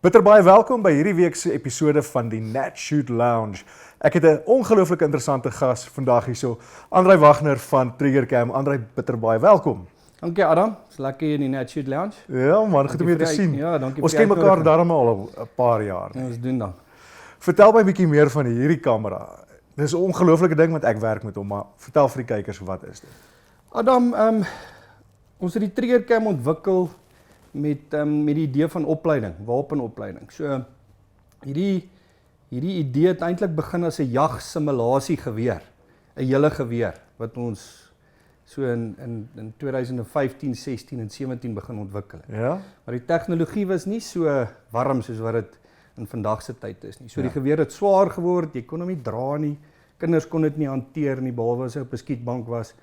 Bitter baie welkom by hierdie week se episode van die Nat Shoot Lounge. Ek het 'n ongelooflik interessante gas vandag hierso, Andrei Wagner van Triggercam. Andrei, bitter baie welkom. Dankie Adam, is lekker hier in die Nat Shoot Lounge. Ja man, goed om jou te sien. Ja, dankie. Ons ken mekaar daarom al 'n paar jaar. Ja, ons doen dan. Vertel my 'n bietjie meer van hierdie kamera. Dis 'n ongelooflike ding want ek werk met hom, maar vertel vir die kykers, wat is dit? Adam, ons het die Triggercam ontwikkel met die idee van opleiding, wapenopleiding. So hierdie idee het eintlik begin as 'n jagsimulasie-geweer, 'n hele geweer wat ons so in 2015, 16 en 17 begin ontwikkel het. Ja? Maar die tegnologie was nie so warm soos wat dit in vandag se tyd is nie. So die geweer het swaar geword, jy kon hom nie dra nie. Kinders kon dit nie hanteer nie, behalwe as hy op 'n skietbank was.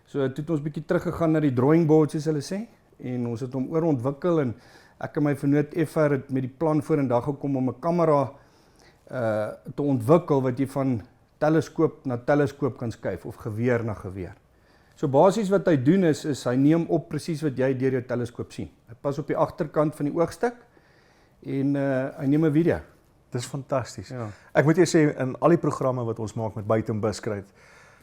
So toe het ons bietjie teruggegaan na die drawing board, soos hulle sê, en ons het hom oorontwikkel en ek en my vernoot Effer het met die plan vorendag gekom om 'n kamera te ontwikkel wat jy van teleskoop na teleskoop kan skuif of geweer na geweer. So basies wat hy doen is hy neem op presies wat jy deur jou teleskoop sien. Hy pas op die agterkant van die oogstuk en hy neem 'n video. Dis fantasties. Ja. Ek moet jou sê, in al die programme wat ons maak met Buiten Buskruit,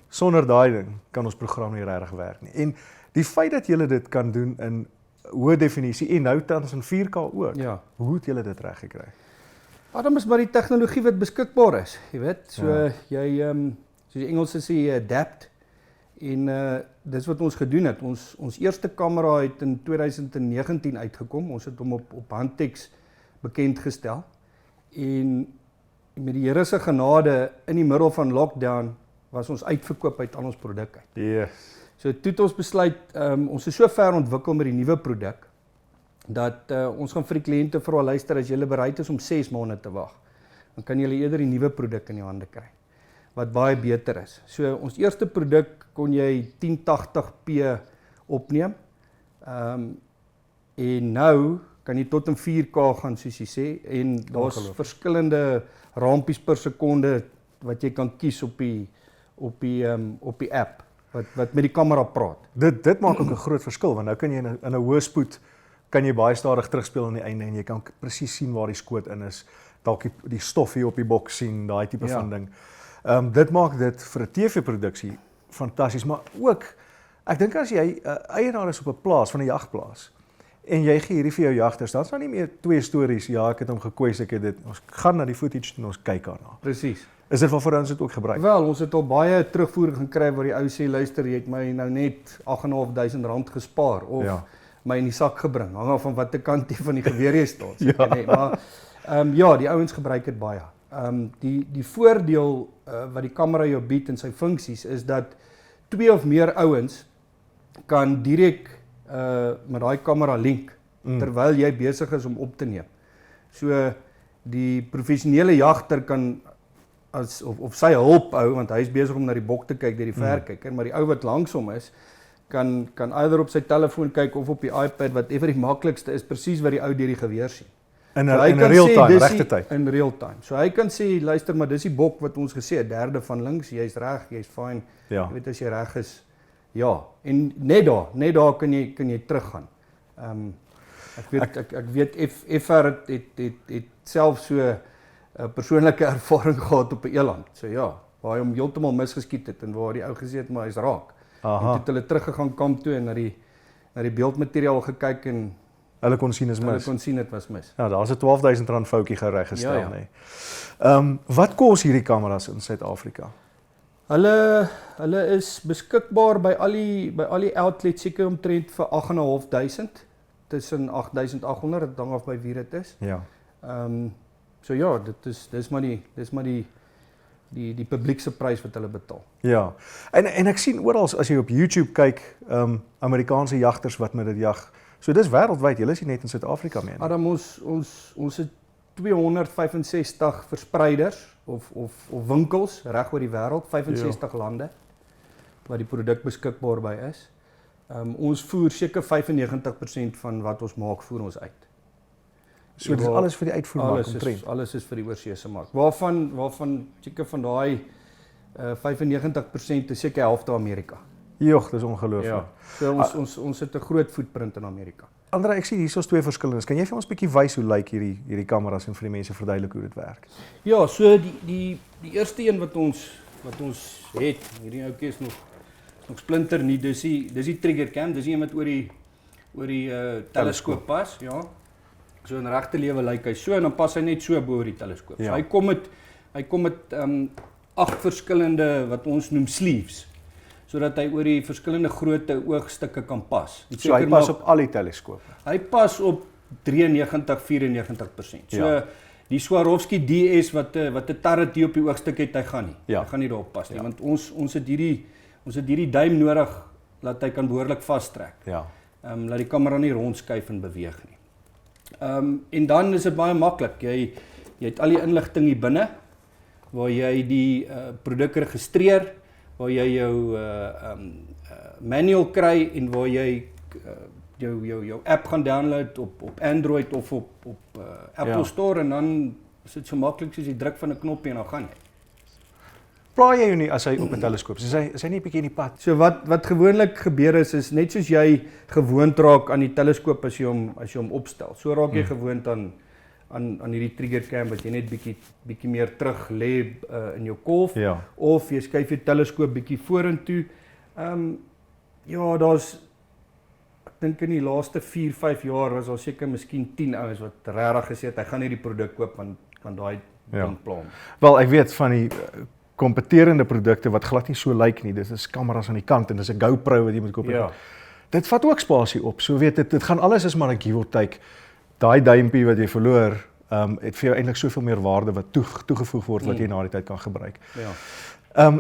sonder daai ding kan ons program nie regtig werk nie. En die feit dat julle dit kan doen in hoë definisie en nou tans in 4K ook. Ja. Hoe het julle dit reg gekry? Adam is maar die tegnologie wat beskikbaar is, jy weet. So jy soos die Engelse sê adapt en dis wat ons gedoen het. Ons eerste kamera het in 2019 uitgekom. Ons het hom op Hantex bekend gestel. En met die Here se genade in die middel van lockdown was ons uitverkoop uit al ons produk uit. Yes. So toe het ons besluit, ons is so ver ontwikkel met die nuwe produk dat ons gaan vir die kliënte vra, luister, as julle bereid is om 6 maande te wag, dan kan julle eerder die nuwe produk in die hande kry wat baie beter is. So ons eerste produk kon jy 1080p opneem. En nou kan jy tot in 4K gaan, soos jy sê, en daar's verskillende rampies per sekonde wat jy kan kies op die app wat met die kamera praat. Dit maak ook 'n groot verskil, want nou kan jy in 'n hoë spoed kan jy baie stadig terugspeel aan die einde en jy kan presies sien waar die skoot in is, dalk die stof hier op die boks sien, daai tipe van ding. Dit maak dit vir 'n TV-produksie fantasties, maar ook, ek dink as jy eienaar is op 'n plaas, van 'n jagplaas, en jy gee hierdie vir jou jagters, dan is daar nie meer 2 stories, ja, ek het hom gekwes, ek het dit, ons gaan na die footage en ons kyk daarna. Presies. Is dit waarvoor ons dit ook gebruik? Wel, ons het al baie terugvoer gekry waar die ou sê, luister, jy het my nou net R8.500 gespaar, of my in die sak gebring, hang af van watter kant jy van die geweer jy staan. Nee, maar die ouens gebruik dit baie. Die voordeel wat die kamera jou bied in sy funksies is dat 2 of meer ouens kan direk met daai kamera link terwyl jy besig is om op te neem. So die professionele jagter kan of sy hulp ou, want hy is besig om na die bok te kyk deur die verkyker, maar die ou wat langs hom is kan either op sy telefoon kyk of op die iPad, wat ever die maklikste is, presies wat die ou deur die geweer sien. In real time, regte tyd. In real time. So hy kan sê, luister, maar dis die bok wat ons gesê het, derde van links, jy's reg, jy's fine. Ja. Jy weet as jy reg is. Ja, en net daar kan jy teruggaan. Ek weet Effer het self so 'n persoonlike ervaring gehad op 'n eland. So ja, waar hy hom heeltemal misgeskiet het en waar die ou gesê het maar hy's raak. En toe het hulle teruggegaan kamp toe en na die beeldmateriaal gekyk en hulle kon sien is mis. Hulle kon sien dit was mis. Ja, daar's 'n R12.000 foutjie gereggestel, Ja. nee. Wat kos hierdie kameras in Suid-Afrika? Hulle is beskikbaar by al die outlets, seker omtrent vir R8.500, tussen R8.800, dit hang af by wie dit is. Ja. So ja, dis maar die publiek se prys wat hulle betaal. Ja. En ek sien oral as jy op YouTube kyk, Amerikaanse jagters wat met dit jag. So dis wêreldwyd, julle is nie net in Suid-Afrika nie. Adam, ons het 265 verspreiders of winkels reg oor die wêreld, 65 lande waar die produk beskikbaar by is. Ons voer seker 95% van wat ons maak voer ons uit. So dis alles vir die uitvoermark omtrent. Alles is vir die oorseese mark. Waarvan seker van daai 95% is seker helfte Amerika. Joh, dis ongelooflik. Ja. So ons het 'n groot footprint in Amerika. André, ek sien hier is 2 verskillendes. Kan jy vir ons 'n bietjie wys hoe lyk hierdie kameras en vir die mense verduidelik hoe dit werk? Ja, so die eerste een wat ons het, hierdie ouetjie is nog splinter nie, dis die trigger cam, dis die een wat oor die teleskoop pas, ja. So in regte lewe lyk hy so en dan pas hy net so bo oor die teleskoop. Ja. So hy kom met 8 verskillende wat ons noem sleeves, sodat hy oor die verskillende grootte oogstukke kan pas. So hy pas op al die teleskope. Hy pas op 93-94%. So Ja. die Swarovski DS wat 'n turret hier op die oogstuk het, hy gaan nie. Ja. Hy gaan nie daarop pas nie, want ons het hierdie duim nodig dat hy kan behoorlik vastrek. Ja. Laat die kamera nie rondskuif en beweeg nie. En dan is dit baie maklik. Jy het al die inligting hier binne waar jy die produk registreer, waar jy jou manual kry en waar jy jou app gaan download op Android of op Apple Store en dan is dit so maklik soos jy druk van 'n knoppie en dan gaan jy. Pla jy nie as hy op 'n teleskoop is hy nie 'n bietjie in die pad? So wat gewoonlik gebeur is net soos jy gewoond raak aan die teleskoop as jy hom opstel. So raak jy gewoond aan hierdie trigger cam wat jy net bietjie meer terug lê in jou kolf, Ja. of jy skuif jou teleskoop bietjie vorentoe. Ja, daar's ek dink in die laaste 4-5 jaar was daar seker miskien 10 ouens wat regtig gesê het hy gaan hierdie produk koop want daai ding plan. Wel, ek weet van die kompeterende produkte wat glad nie so lyk nie. Dit is kameras aan die kant en dis 'n GoPro wat jy moet koop. Ja. Dit vat ook spasie op. So weet dit gaan alles is maar 'n give or take. Daai duimpie wat jy verloor, het vir jou eintlik soveel meer waarde wat toegevoeg word wat jy na die tyd kan gebruik. Ja.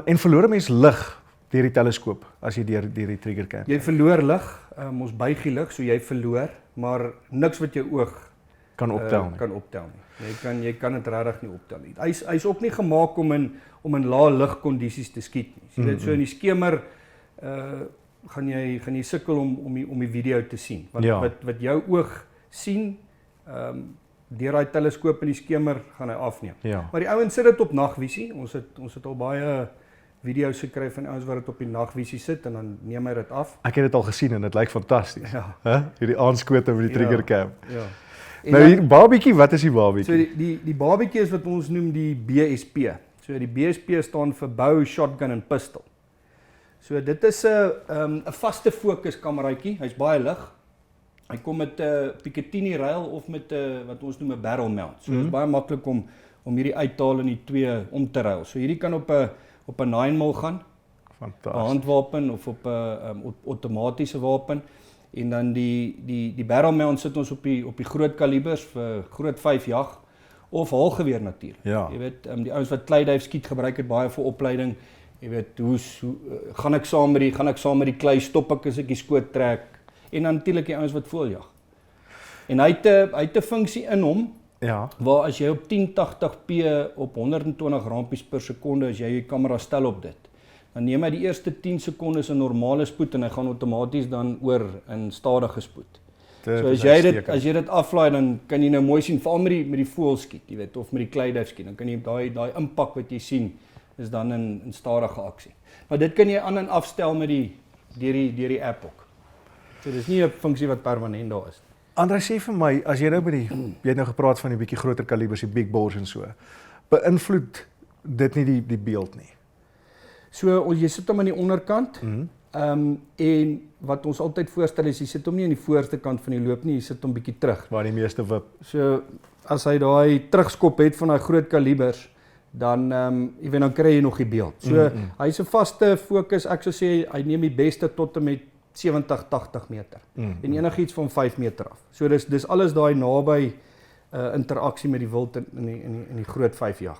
En verloor 'n mens lig deur die teleskoop as jy deur die trigger cam. Jy verloor lig, ons buig die lig, so jy verloor, maar niks wat jou oog Kan optel nie. kan optel nie. Jy kan dit regtig nie optel nie. Hy's ook nie gemaak om in lae ligkondisies te skiet nie. Jy weet so in die skemer gaan jy sukkel om die video te sien. Want Ja. wat jou oog sien, deur daai teleskoop in die skemer gaan hy afneem. Ja. Maar die ouens sit dit op nagvisie. Ons het al baie video's gekry van ouens wat dit op die nagvisie sit en dan neem hy dit af. Ek het dit al gesien en dit lyk fantasties. Ja. Hierdie aanskote met die trigger cam. Ja. Nou hier babietjie, wat is die babietjie? So die babietjie is wat ons noem die BSP. So die BSP staan vir Bow, Shotgun en Pistol. So dit is 'n vaste fokus kameraitjie. Hy's baie lig. Hy kom met 'n Picatinny rail of met 'n wat ons noem 'n barrel mount. So dit is baie maklik om hierdie uit te haal en die twee om te ruil. So hierdie kan op 'n 9mm gaan, 'n Fantasties. handwapen of op 'n outomatiese wapen. En dan die barrel mount sit ons op die groot kalibers vir groot 5 jag of haalgeweer natuurlik. Ja. Jy weet, die ouens wat kleiduif skiet gebruik dit baie vir opleiding. Jy weet, hoe gaan ek saam met die klei stop ek as ek die skoot trek en dan natuurlik die ouens wat voeljag. En hy het 'n funksie in hom Ja. waar as jy op 1080p op 120 rampies per sekonde as jy jou kamera stel op dit, dan neem hy die eerste 10 sekondes in normale spoed en hy gaan outomaties dan oor in stadige spoed. So as jy dit aflaai dan kan jy nou mooi sien veral met die voëlskiet, jy weet, of met die kleiduif skiet, dan kan jy daai impak wat jy sien is dan in stadige aksie. Maar dit kan jy aan en afstel met deur die app ook. So dis nie 'n funksie wat permanent daar is. André, sê vir my, as jy nou by jy het nou gepraat van die bietjie groter kalibers, die big bores en so, beïnvloed dit nie die beeld nie? So jy sit hom aan die onderkant, en wat ons altyd voorstel is, jy sit hom nie aan die voorste kant van die loop nie, jy sit hom bietjie terug. Waar die meeste wip. So as hy daai terugskop het van daai groot kalibers, dan jy weet dan kry jy nog die beeld. So hy's 'n vaste fokus, ek sou sê hy neem die beste tot en met 70-80 meter. En enigiets van 5 meter af. So dis alles daai naby interaksie met die wild in die groot 5 jag.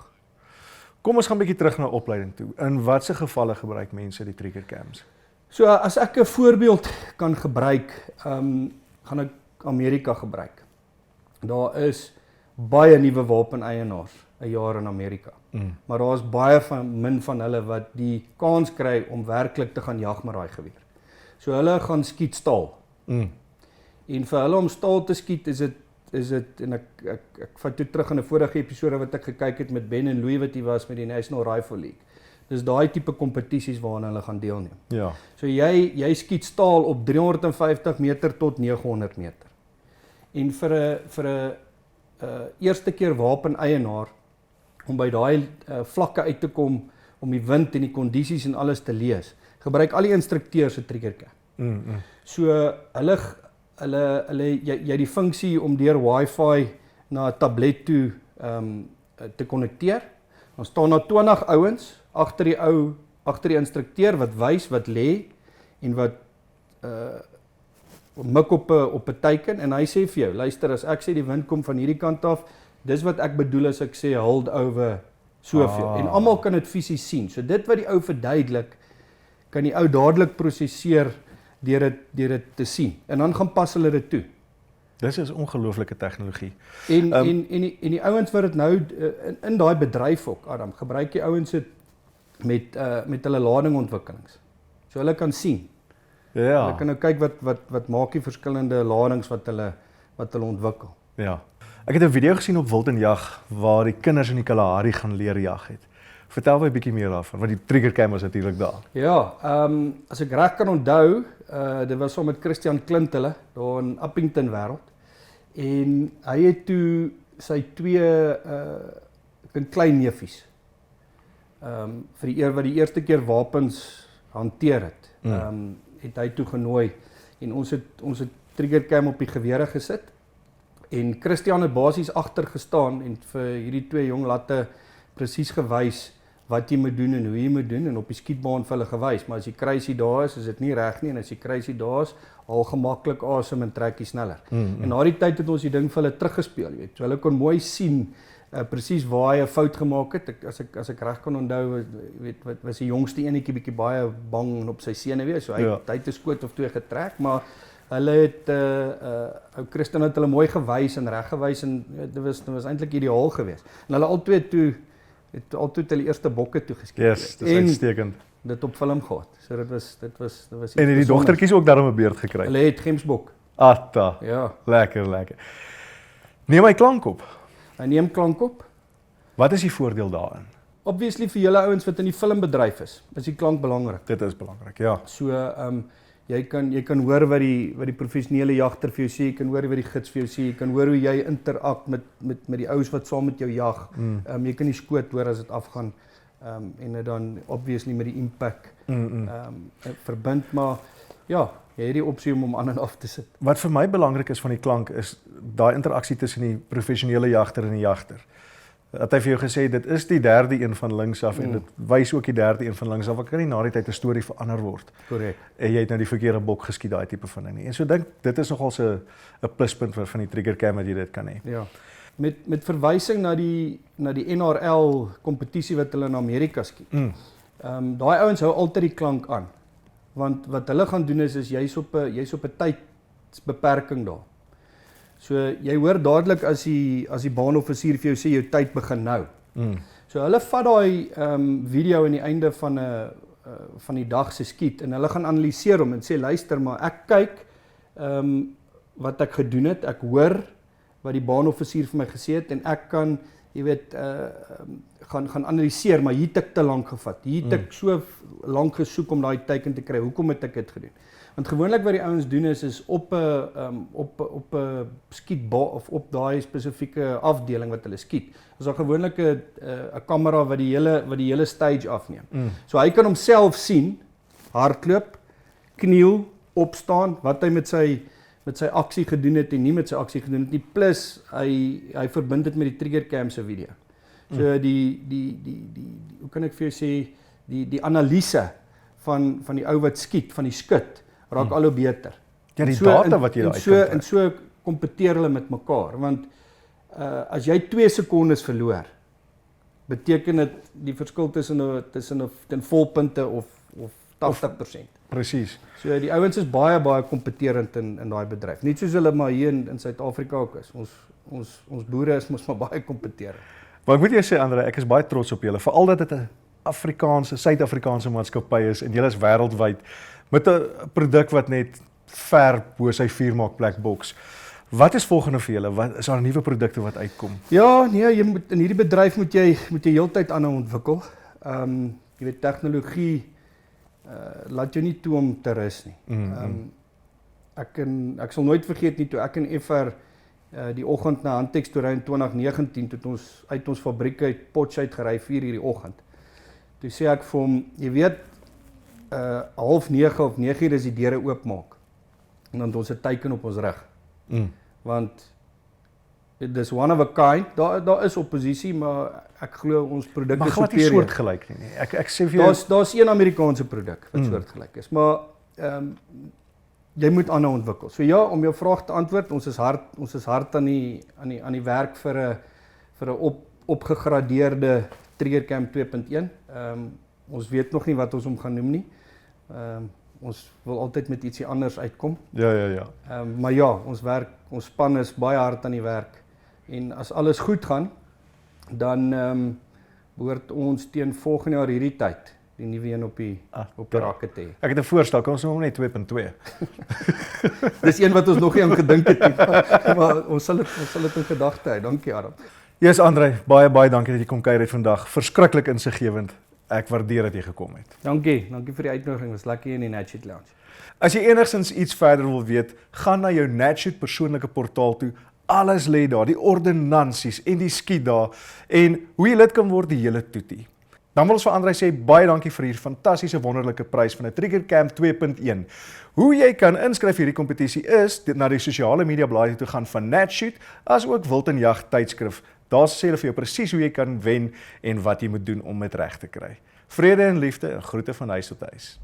Kom ons gaan 'n bietjie terug na opleiding toe. In watse gevalle gebruik mense die trigger cams? So as ek 'n voorbeeld kan gebruik, gaan ek Amerika gebruik. Daar is baie nuwe wapeneienaars 'n jaar in Amerika. Maar daar is baie min van hulle wat die kans kry om werklik te gaan jag met daai geweer. So hulle gaan skiet staal. En vir hulle om staal te skiet is dit en ek vat toe terug in 'n vorige episode wat ek gekyk het met Ben en Louis wat hier was met die National Rifle League. Dis daai tipe kompetisies waaraan hulle gaan deelneem. Ja. So jy skiet staal op 350 meter tot 900 meter. En vir 'n eerste keer wapeneienaar om by daai vlakke uit te kom, om die wind en die kondisies en alles te lees, gebruik al die instrukteurs 'n triggercam. So jy het die funksie om deur Wi-Fi na 'n tablet toe te konnekteer. Dan staan daar 20 ouens agter die instrukteur wat wys wat lê en wat mik op 'n teiken, en hy sê vir jou, luister, as ek sê die wind kom van hierdie kant af, dis wat ek bedoel as ek sê hold over soveel. En almal kan dit fisies sien. So dit wat die ou verduidelik, kan die ou dadelik prosesseer deur dit te sien. En dan gaan pas hulle dit toe. Dis is ongelooflike tegnologie. En die ouens wat dit nou in daai bedryf ook, Adam, gebruik die ouens dit met hulle ladingontwikkelings. So hulle kan sien. Ja. Hulle kan nou kyk wat maak die verskillende ladings wat hulle ontwikkel. Ja. Ek het 'n video gesien op Wild en Jag waar die kinders in die Kalahari gaan leer jag het. Vertel my 'n bietjie meer daarvan, want die triggercam was natuurlik daar. Ja, as ek reg kan onthou, dit was saam met Christian Klint hulle daar in Appington wêreld. En hy het toe sy twee klein neefies vir wat die eerste keer wapens hanteer het. Het hy toe genooi en ons het triggercam op die gewere gesit. En Christian het basies agter gestaan en vir hierdie twee jong latte presies gewys wat jy moet doen en hoe jy moet doen, en op die skietbaan vir hulle gewys, maar as die kruisie daar is dit nie reg nie, en as die kruisie daar is, al gemaklik asem en trek jy sneller. En na die tyd het ons die ding vir hulle teruggespeel, jy weet. So hulle kon mooi sien presies waar hy 'n fout gemaak het. As ek reg kan onthou, weet was die jongste enetjie bietjie baie bang en op sy senuwee, so hy het 'n skoot of twee getrek, maar hulle het ou Christen het hulle mooi gewys en reg gewys, en dit was eintlik ideaal geweest. En hulle albei het hulle eerste bokke toegeskiet. Yes, dis uitstekend. Dit op film gehad. So dit was En het die dogtertjies ook daarom 'n beerd gekry? Hulle het gemsbok. Atta. Ja. Lekker. Neem my klank op. Hy neem klank op. Wat is die voordeel daarin? Obviously vir julle ouens wat in die filmbedryf is die klank belangrik. Dit is belangrik, ja. So jy kan hoor wat die professionele jagter vir jou sê, jy kan hoor wat die gids vir jou sê, jy kan hoor hoe jy interak met die ouens wat saam met jou jag. Jy kan die skoot hoor as dit afgaan, en dit dan obviously met die impact verbind, maar ja, jy het die opsie om hom aan en af te sit. Wat vir my belangrik is van die klank is daai interaksie tussen die professionele jagter en die jagter. Dat hy vir jou gesê dit is die derde een van links af en dit wys ook die derde een van links af. Wat kan nie na die tyd 'n storie verander word. Korrek. En jy het nou die verkeerde bok geskiet, daai tipe van ding nie. En so dink dit is nogal 'n pluspunt van die triggercam wat jy dit kan hê. Ja. Met verwysing na die NRL kompetisie wat hulle in Amerika skiet. Daai ouens hou altyd die klank aan. Want wat hulle gaan doen is jy's op 'n tydsbeperking daar. So jy hoor dadelik as die baanoffisier vir jou sê jou tyd begin nou. So hulle vat daai video aan die einde van die dag se skiet en hulle gaan analiseer hom en sê luister maar ek kyk wat ek gedoen het, ek hoor wat die baanoffisier vir my gesê het en ek kan jy weet gaan analiseer, maar hier het ek te lank gevat. Hier het ek so lank gesoek om daai teiken te kry. Hoekom het ek dit gedoen? Want gewoonlik wat die ouens doen is op 'n skietbaan of op daai spesifieke afdeling wat hulle skiet. Is daar gewoonlik 'n kamera wat die hele stage afneem. So hy kan homself sien, hardloop, kniel, opstaan, wat hy met sy aksie gedoen het en nie met sy aksie gedoen het nie, plus hy verbind dit met die triggercam se video. So hoe kan ek vir jou sê, die analise van die ou wat skiet, van die skut, raak al hoe beter. Ja, die data wat jy daar uitkom. En so kompeteer hulle met mekaar, want as jy 2 sekondes verloor, beteken dit die verskil tussen volpunte of 80%. Presies. So die ouens is baie kompeterend in daai bedryf. Net soos hulle maar hier in Suid-Afrika ook is. Ons boere is mos maar baie kompeterend. Maar ek moet jou sê Andre, ek is baie trots op julle, veral dat dit 'n Suid-Afrikaanse maatskappy is en julle is wêreldwyd met 'n produk wat net ver bo sy vuur maak Black Box. Wat is volgende vir julle? Wat is daar nuwe produkte wat uitkom? Ja, nee, jy moet in hierdie bedryf moet jy heeltyd aanhou ontwikkel. jy weet tegnologie laat jou nie toe om te rus nie. Ek sal nooit vergeet nie toe ek en FR die oggend na Hantex toe ry in 2019 toe ons uit ons fabriek uit Potchefstroom gery 4:00 die oggend. Toe sê ek vir hom, jy weet 8:30 of 9:00 is die deure oopmaak. En dan het ons 'n teiken op ons rug. Want dis one of a kind. Daar is oppositie, maar ek glo ons produk is superieur. Maar glad nie soortgelyk nie. Ek sê vir jou daar's een Amerikaanse produk wat soortgelyk is, maar jy moet aanhou ontwikkel. So ja, om jou vraag te antwoord, ons is hard aan die werk vir 'n opgegradeerde Triggercam 2.1. Ons weet nog nie wat ons hom gaan noem nie. Ons wil altyd met ietsie anders uitkom. Ja. Maar ja, ons span is baie hard aan die werk. En as alles goed gaan, dan behoort ons teen volgende jaar hierdie tyd die nuwe een op die rakke te hê. Ek het 'n voorstel, kom ons noem hom net 2.2. Dis een wat ons nog nie aan gedink het nie, maar ons sal dit in gedagte hou. Dankie Adam. Yes André, baie dankie dat jy kom kuier het vandag. Verskriklik insiggewend. Ek waardeer dat jy gekom het. Dankie vir die uitnodiging. Was lekker hier in die Natshoot Lounge. As jy enigsins iets verder wil weet, gaan na jou Natshoot persoonlike portaal toe. Alles lê daar, die ordonnansies en die skiet daar en hoe jy lid kan word die hele toetie. Dan wil ons vir André sê baie dankie vir hierdie fantastiese wonderlike prys van 'n Triggercam 2.1. Hoe jy kan inskryf vir hierdie kompetisie is na die sosiale media bladsy toe gaan van Natshoot, as ook Wild en Jag tydskrif. Daar sê hulle vir jou presies hoe jy kan wen en wat jy moet doen om dit reg te kry. Vrede en liefde en groete van huis tot huis.